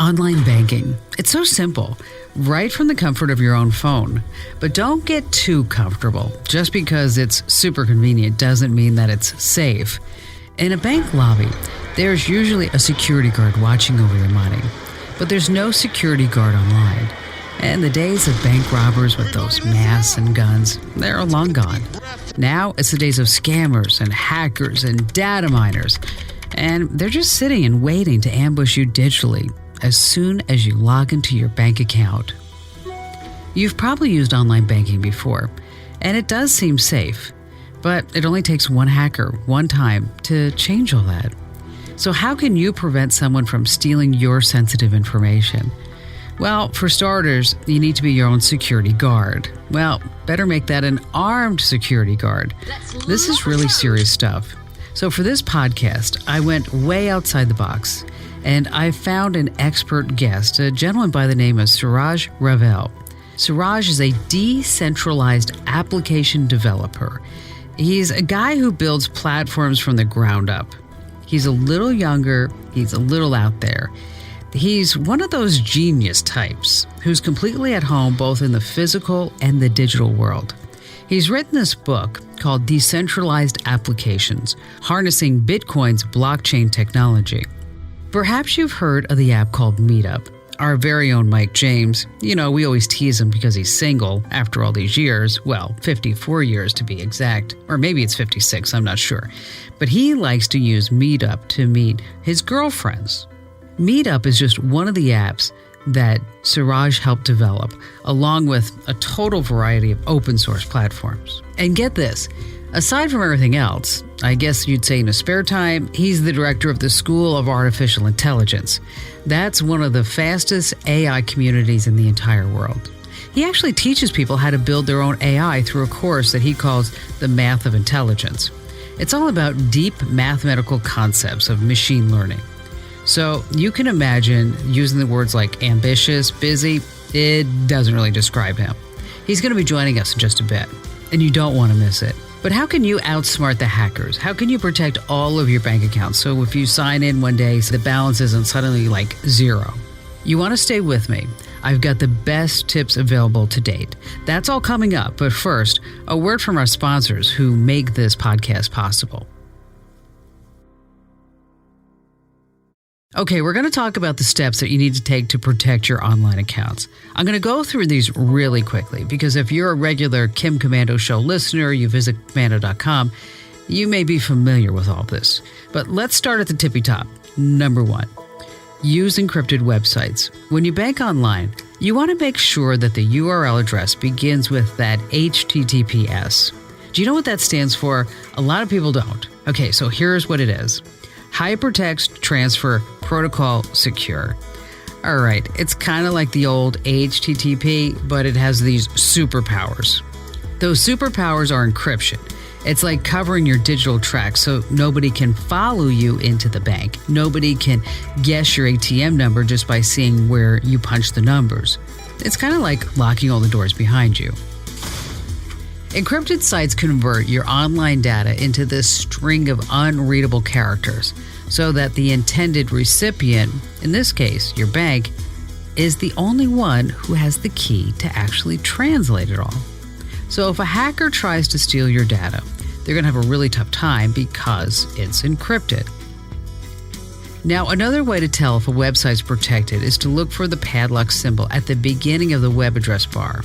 Online banking. It's so simple, right from the comfort of your own phone. But don't get too comfortable. Just because it's super convenient doesn't mean that it's safe. In a bank lobby, there's usually a security guard watching over your money. But there's no security guard online. And the days of bank robbers with those masks and guns, they're long gone. Now it's the days of scammers and hackers and data miners. And they're just sitting and waiting to ambush you digitally as soon as you log into your bank account. You've probably used online banking before, and it does seem safe. But it only takes one hacker, one time, to change all that. So how can you prevent someone from stealing your sensitive information? Well, for starters, you need to be your own security guard. Well, better make that an armed security guard. This is really serious stuff. So for this podcast, I went way outside the box, and I found an expert guest, a gentleman by the name of Suraj Ravel. Suraj is a decentralized application developer. He's a guy who builds platforms from the ground up. He's a little younger, he's a little out there. He's one of those genius types who's completely at home both in the physical and the digital world. He's written this book called Decentralized Applications, Harnessing Bitcoin's Blockchain Technology. Perhaps you've heard of the app called Meetup. Our very own Mike James, we always tease him because he's single after all these years, well, 54 years to be exact, or maybe it's 56, I'm not sure. But he likes to use Meetup to meet his girlfriends. Meetup is just one of the apps that Suraj helped develop, along with a total variety of open source platforms. And get this, aside from everything else, I guess you'd say in his spare time, he's the director of the School of Artificial Intelligence. That's one of the fastest AI communities in the entire world. He actually teaches people how to build their own AI through a course that he calls the Math of Intelligence. It's all about deep mathematical concepts of machine learning. So you can imagine using the words like ambitious, busy, it doesn't really describe him. He's going to be joining us in just a bit, and you don't want to miss it. But how can you outsmart the hackers? How can you protect all of your bank accounts so if you sign in one day, the balance isn't suddenly like zero? You want to stay with me. I've got the best tips available to date. That's all coming up, but first, a word from our sponsors who make this podcast possible. Okay, we're going to talk about the steps that you need to take to protect your online accounts. I'm going to go through these really quickly because if you're a regular Kim Komando show listener, you visit Komando.com, you may be familiar with all this. But let's start at the tippy top. Number 1, use encrypted websites. When you bank online, you want to make sure that the URL address begins with that HTTPS. Do you know what that stands for? A lot of people don't. Okay, so here's what it is. Hypertext Transfer Protocol Secure. All right, it's kind of like the old HTTP, but it has these superpowers. Those superpowers are encryption. It's like covering your digital tracks so nobody can follow you into the bank. Nobody can guess your ATM number just by seeing where you punch the numbers. It's kind of like locking all the doors behind you. Encrypted sites convert your online data into this string of unreadable characters so that the intended recipient, in this case, your bank, is the only one who has the key to actually translate it all. So if a hacker tries to steal your data, they're going to have a really tough time because it's encrypted. Now, another way to tell if a website's protected is to look for the padlock symbol at the beginning of the web address bar.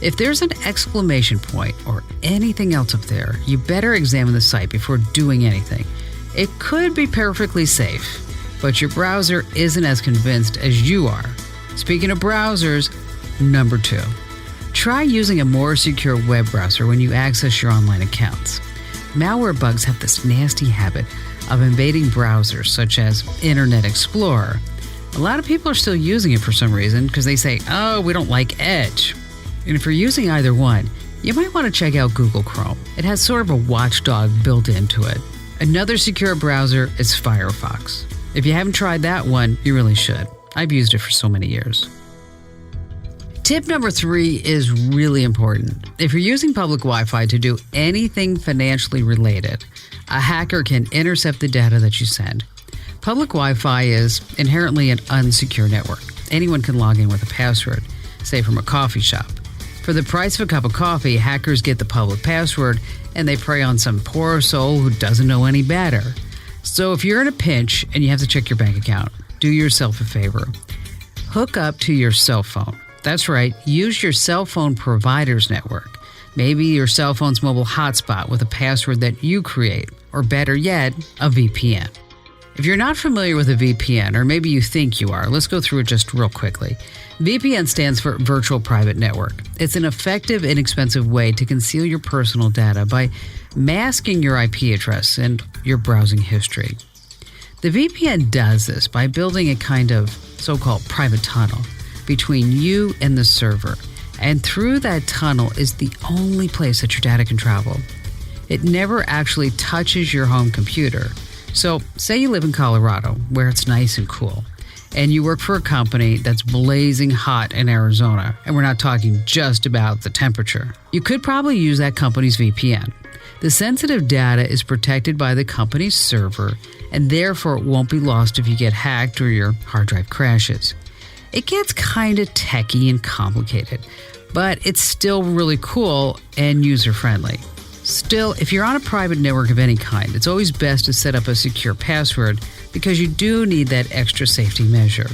If there's an exclamation point or anything else up there, you better examine the site before doing anything. It could be perfectly safe, but your browser isn't as convinced as you are. Speaking of browsers, number 2, try using a more secure web browser when you access your online accounts. Malware bugs have this nasty habit of invading browsers such as Internet Explorer. A lot of people are still using it for some reason because they say, oh, we don't like Edge. And if you're using either one, you might want to check out Google Chrome. It has sort of a watchdog built into it. Another secure browser is Firefox. If you haven't tried that one, you really should. I've used it for so many years. Tip number 3 is really important. If you're using public Wi-Fi to do anything financially related, a hacker can intercept the data that you send. Public Wi-Fi is inherently an unsecure network. Anyone can log in with a password, say from a coffee shop. For the price of a cup of coffee, hackers get the public password and they prey on some poor soul who doesn't know any better. So if you're in a pinch and you have to check your bank account, do yourself a favor. Hook up to your cell phone. That's right, use your cell phone provider's network. Maybe your cell phone's mobile hotspot with a password that you create, or better yet, a VPN. If you're not familiar with a VPN, or maybe you think you are, let's go through it just real quickly. VPN stands for Virtual Private Network. It's an effective, inexpensive way to conceal your personal data by masking your IP address and your browsing history. The VPN does this by building a kind of so-called private tunnel between you and the server. And through that tunnel is the only place that your data can travel. It never actually touches your home computer. So, say you live in Colorado, where it's nice and cool, and you work for a company that's blazing hot in Arizona, and we're not talking just about the temperature. You could probably use that company's VPN. The sensitive data is protected by the company's server, and therefore it won't be lost if you get hacked or your hard drive crashes. It gets kind of techy and complicated, but it's still really cool and user-friendly. Still, if you're on a private network of any kind, it's always best to set up a secure password because you do need that extra safety measure.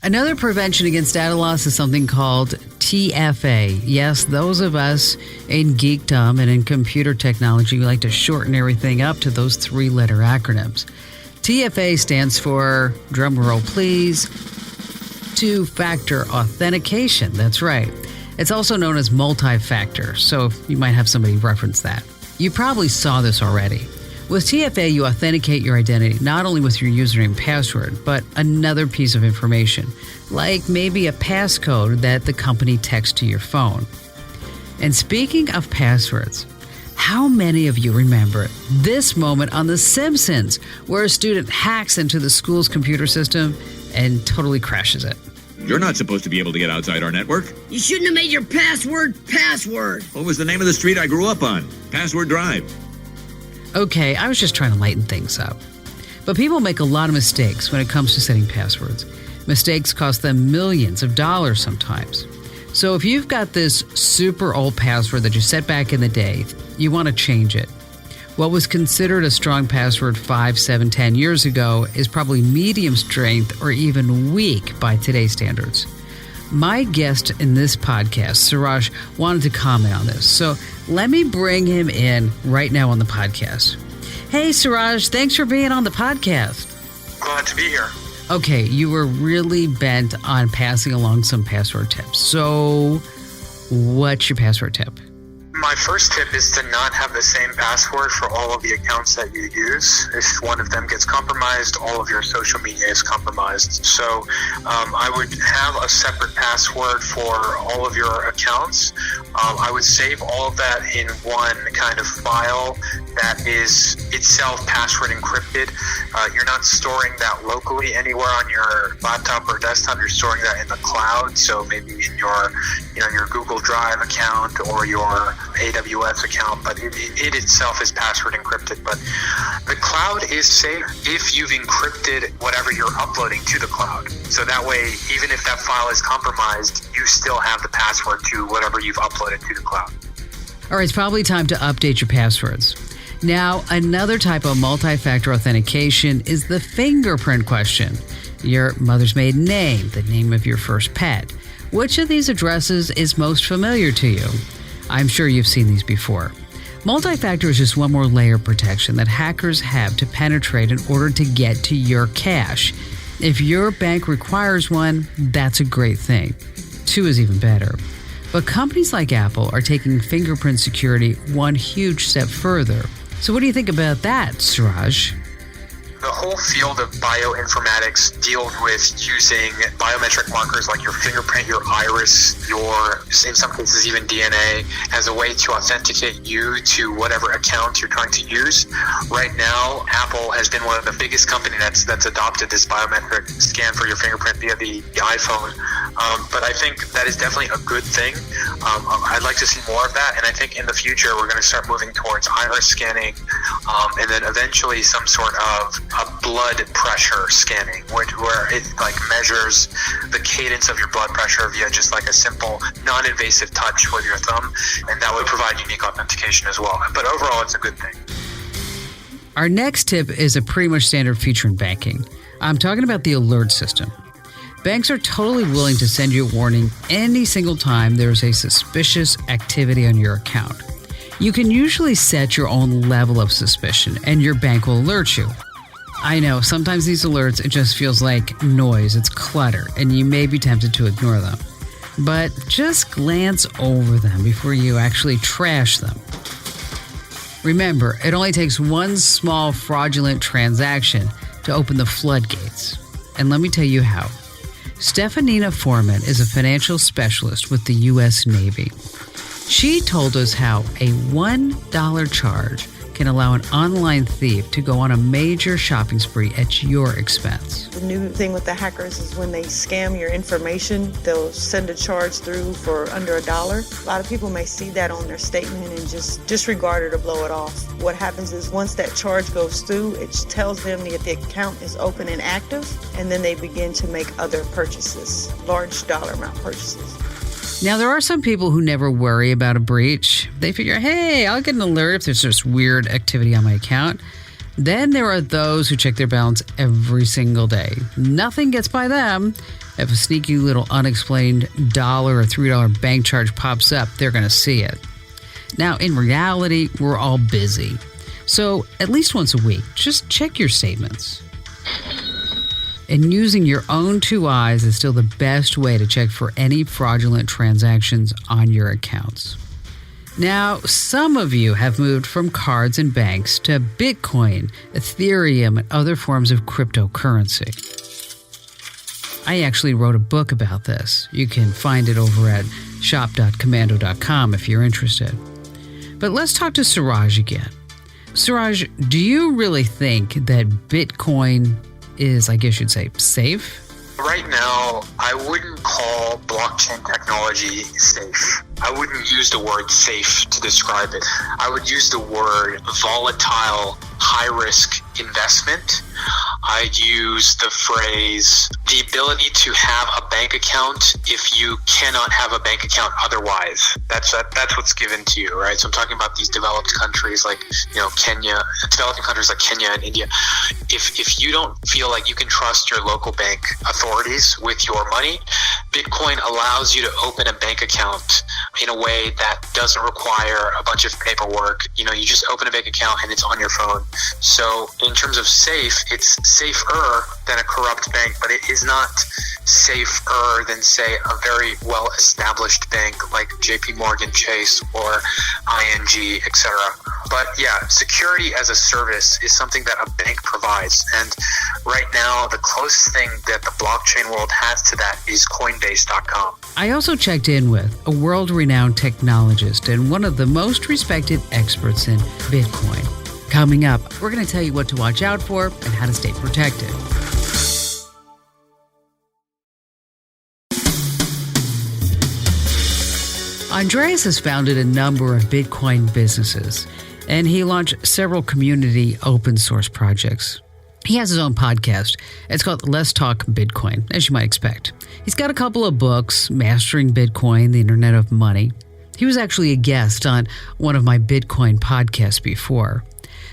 Another prevention against data loss is something called TFA. Yes, those of us in geekdom and in computer technology, we like to shorten everything up to those three-letter acronyms. TFA stands for, drumroll please, two-factor authentication. That's right. It's also known as multi-factor, so you might have somebody reference that. You probably saw this already. With TFA, you authenticate your identity not only with your username and password, but another piece of information, like maybe a passcode that the company texts to your phone. And speaking of passwords, how many of you remember this moment on The Simpsons where a student hacks into the school's computer system and totally crashes it? You're not supposed to be able to get outside our network. You shouldn't have made your password. What was the name of the street I grew up on? Password Drive. Okay, I was just trying to lighten things up. But people make a lot of mistakes when it comes to setting passwords. Mistakes cost them millions of dollars sometimes. So if you've got this super old password that you set back in the day, you want to change it. What was considered a strong password 5, 7, 10 years ago is probably medium strength or even weak by today's standards. My guest in this podcast, Suraj, wanted to comment on this. So let me bring him in right now on the podcast. Hey, Suraj, thanks for being on the podcast. Glad to be here. Okay, you were really bent on passing along some password tips. So what's your password tip? My first tip is to not have the same password for all of the accounts that you use. If one of them gets compromised, all of your social media is compromised. So I would have a separate password for all of your accounts. I would save all of that in one kind of file that is itself password encrypted. You're not storing that locally anywhere on your laptop or desktop. You're storing that in the cloud. So maybe in your Google Drive account or your AWS account, but it itself is password encrypted. But the cloud is safe if you've encrypted whatever you're uploading to the cloud. So that way, even if that file is compromised, you still have the password to whatever you've uploaded to the cloud. All right, it's probably time to update your passwords. Now, another type of multi-factor authentication is the fingerprint question. Your mother's maiden name, the name of your first pet. Which of these addresses is most familiar to you? I'm sure you've seen these before. Multi-factor is just one more layer of protection that hackers have to penetrate in order to get to your cache. If your bank requires one, that's a great thing. 2 is even better. But companies like Apple are taking fingerprint security one huge step further. So what do you think about that, Suraj? the whole field of bioinformatics deals with using biometric markers like your fingerprint, your iris, in some cases even DNA, as a way to authenticate you to whatever account you're trying to use. Right now, Apple has been one of the biggest companies that's adopted this biometric scan for your fingerprint via the iPhone. But I think that is definitely a good thing. I'd like to see more of that, and I think in the future we're going to start moving towards iris scanning, and then eventually some sort of a blood pressure scanning, where it like measures the cadence of your blood pressure via just like a simple non-invasive touch with your thumb, and that would provide unique authentication as well. But overall, it's a good thing. Our next tip is a pretty much standard feature in banking. I'm talking about the alert system. Banks are totally willing to send you a warning any single time there's a suspicious activity on your account. You can usually set your own level of suspicion, and your bank will alert you. I know, sometimes these alerts, it just feels like noise, it's clutter, and you may be tempted to ignore them. But just glance over them before you actually trash them. Remember, it only takes one small fraudulent transaction to open the floodgates. And let me tell you how. Stefanina Foreman is a financial specialist with the U.S. Navy. She told us how a $1 charge can allow an online thief to go on a major shopping spree at your expense. The new thing with the hackers is when they scam your information, they'll send a charge through for under $1. A lot of people may see that on their statement and just disregard it or blow it off. What happens is once that charge goes through, it tells them that the account is open and active, and then they begin to make other purchases, large dollar amount purchases. Now, there are some people who never worry about a breach. They figure, hey, I'll get an alert if there's just weird activity on my account. Then there are those who check their balance every single day. Nothing gets by them. If a sneaky little unexplained $1 or $3 bank charge pops up, they're going to see it. Now, in reality, we're all busy. So at least once a week, just check your statements. And using your own two eyes is still the best way to check for any fraudulent transactions on your accounts. Now, some of you have moved from cards and banks to Bitcoin, Ethereum, and other forms of cryptocurrency. I actually wrote a book about this. You can find it over at shop.komando.com if you're interested. But let's talk to Suraj again. Suraj, do you really think that Bitcoin is, I guess you'd say, safe? Right now, I wouldn't call blockchain technology safe. I wouldn't use the word safe to describe it. I would use the word volatile, high-risk investment. I'd use the phrase, the ability to have a bank account if you cannot have a bank account otherwise. That's what's given to you, right? So I'm talking about these developed countries like, Kenya, developing countries like Kenya and India. If you don't feel like you can trust your local bank authorities with your money, Bitcoin allows you to open a bank account in a way that doesn't require a bunch of paperwork. You just open a bank account and it's on your phone. So in terms of safe, it's safer than a corrupt bank, but it is not safer than, say, a very well-established bank like JP Morgan Chase or ING, etc. But yeah, security as a service is something that a bank provides. And right now, the closest thing that the blockchain world has to that is Coinbase.com. I also checked in with a world-renowned technologist and one of the most respected experts in Bitcoin. Coming up, we're going to tell you what to watch out for and how to stay protected. Andreas has founded a number of Bitcoin businesses, and he launched several community open source projects. He has his own podcast. It's called Let's Talk Bitcoin, as you might expect. He's got a couple of books, Mastering Bitcoin, The Internet of Money. He was actually a guest on one of my Bitcoin podcasts before.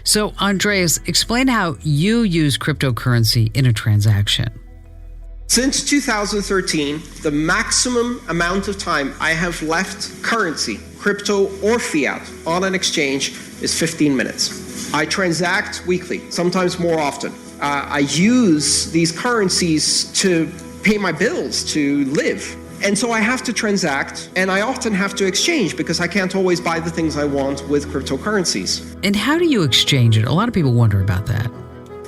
So, Andreas, explain how you use cryptocurrency in a transaction. Since 2013, the maximum amount of time I have left currency, crypto or fiat, on an exchange is 15 minutes. I transact weekly, sometimes more often. I use these currencies to pay my bills, to live. And so I have to transact, and I often have to exchange because I can't always buy the things I want with cryptocurrencies. And how do you exchange it? A lot of people wonder about that.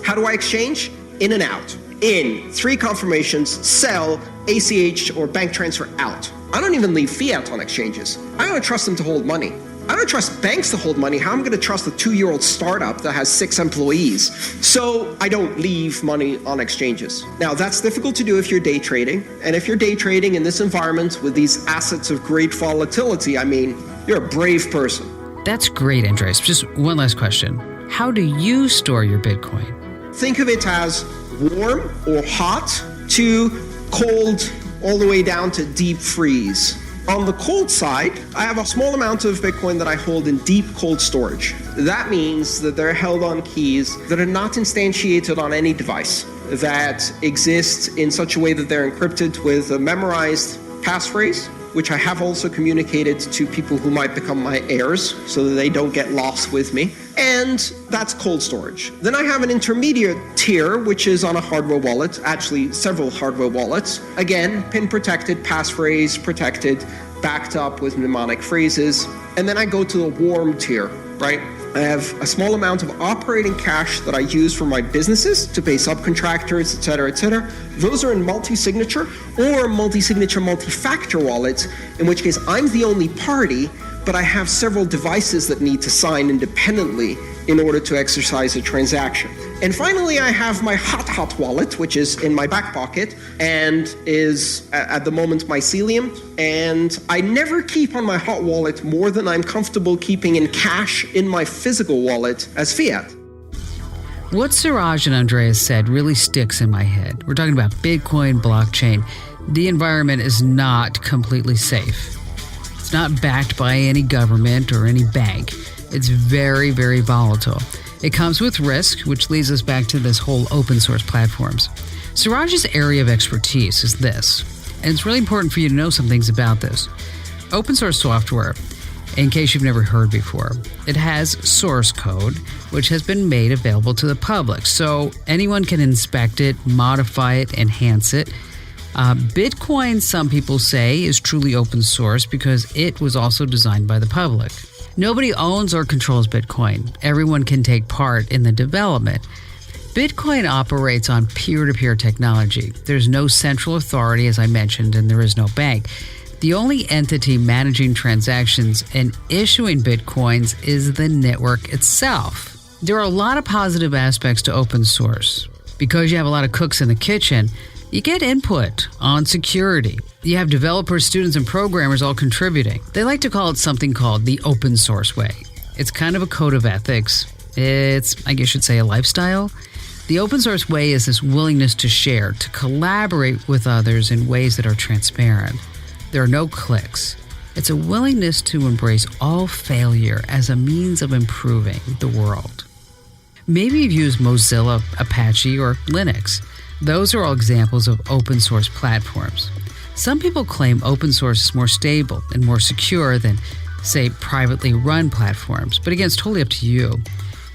How do I exchange? In and out. In, 3 confirmations, sell, ACH or bank transfer out. I don't even leave fiat on exchanges. I don't trust them to hold money. I don't trust banks to hold money. How am I going to trust a 2-year-old startup that has 6 employees? So I don't leave money on exchanges. Now, that's difficult to do if you're day trading. And if you're day trading in this environment with these assets of great volatility, I mean, you're a brave person. That's great, Andres. Just one last question. How do you store your Bitcoin? Think of it as warm or hot to cold all the way down to deep freeze. On the cold side, I have a small amount of Bitcoin that I hold in deep cold storage. That means that they're held on keys that are not instantiated on any device, that exist in such a way that they're encrypted with a memorized passphrase, which I have also communicated to people who might become my heirs so that they don't get lost with me. And that's cold storage. Then I have an intermediate tier, which is on a hardware wallet, actually several hardware wallets. Again, pin protected, passphrase protected, backed up with mnemonic phrases. And then I go to the warm tier, right? I have a small amount of operating cash that I use for my businesses to pay subcontractors, et cetera, et cetera. Those are in multi-signature or multi-signature, multi-factor wallets, in which case I'm the only party, but I have several devices that need to sign independently in order to exercise a transaction. And finally, I have my hot wallet, which is in my back pocket and is at the moment mycelium. And I never keep on my hot wallet more than I'm comfortable keeping in cash in my physical wallet as fiat. What Suraj and Andreas said really sticks in my head. We're talking about Bitcoin, blockchain. The environment is not completely safe. It's not backed by any government or any bank. It's very, very volatile. It comes with risk, which leads us back to this whole open source platforms. Suraj's area of expertise is this, and it's really important for you to know some things about this. Open source software, in case you've never heard before, it has source code, which has been made available to the public. So anyone can inspect it, modify it, enhance it. Bitcoin, some people say, is truly open source because it was also designed by the public. Nobody owns or controls Bitcoin. Everyone can take part in the development. Bitcoin operates on peer-to-peer technology. There's no central authority, as I mentioned, and there is no bank. The only entity managing transactions and issuing Bitcoins is the network itself. There are a lot of positive aspects to open source. Because you have a lot of cooks in the kitchen, you get input on security. You have developers, students, and programmers all contributing. They like to call it something called the open source way. It's kind of a code of ethics. It's, I guess you should say, a lifestyle. The open source way is this willingness to share, to collaborate with others in ways that are transparent. There are no clicks. It's a willingness to embrace all failure as a means of improving the world. Maybe you've used Mozilla, Apache, or Linux. Those are all examples of open source platforms. Some people claim open source is more stable and more secure than, say, privately run platforms. But again, it's totally up to you.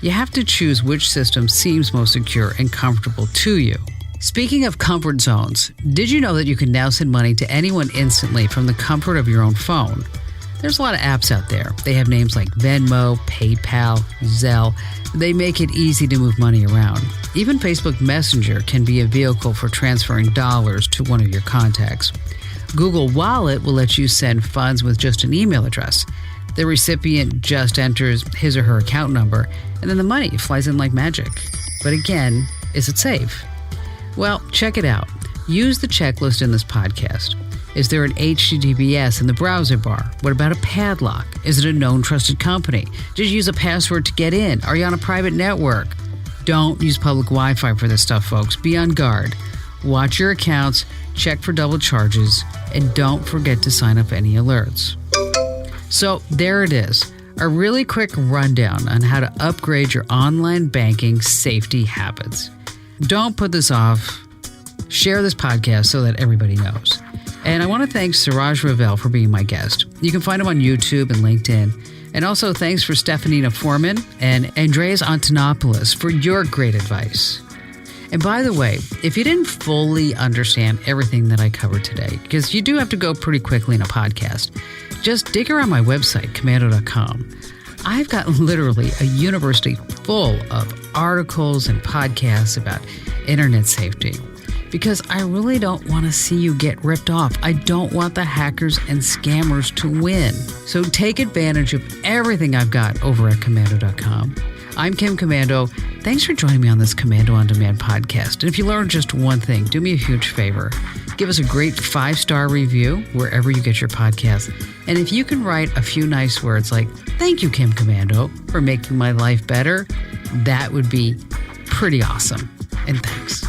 You have to choose which system seems most secure and comfortable to you. Speaking of comfort zones, did you know that you can now send money to anyone instantly from the comfort of your own phone? There's a lot of apps out there. They have names like Venmo, PayPal, Zelle. They make it easy to move money around. Even Facebook Messenger can be a vehicle for transferring dollars to one of your contacts. Google Wallet will let you send funds with just an email address. The recipient just enters his or her account number, and then the money flies in like magic. But again, is it safe? Well, check it out. Use the checklist in this podcast. Is there an HTTPS in the browser bar? What about a padlock? Is it a known trusted company? Did you use a password to get in? Are you on a private network? Don't use public Wi-Fi for this stuff, folks. Be on guard. Watch your accounts, check for double charges, and don't forget to sign up any alerts. So there it is. A really quick rundown on how to upgrade your online banking safety habits. Don't put this off. Share this podcast so that everybody knows. And I want to thank Suraj Ravel for being my guest. You can find him on YouTube and LinkedIn. And also thanks for Stefanina Foreman and Andreas Antonopoulos for your great advice. And by the way, if you didn't fully understand everything that I covered today, because you do have to go pretty quickly in a podcast, just dig around my website, Komando.com. I've got literally a university full of articles and podcasts about internet safety. Because I really don't want to see you get ripped off. I don't want the hackers and scammers to win. So take advantage of everything I've got over at Komando.com. I'm Kim Komando. Thanks for joining me on this Komando On Demand podcast. And if you learned just one thing, do me a huge favor. Give us a great 5-star review wherever you get your podcast. And if you can write a few nice words like, "Thank you, Kim Komando, for making my life better," that would be pretty awesome. And thanks.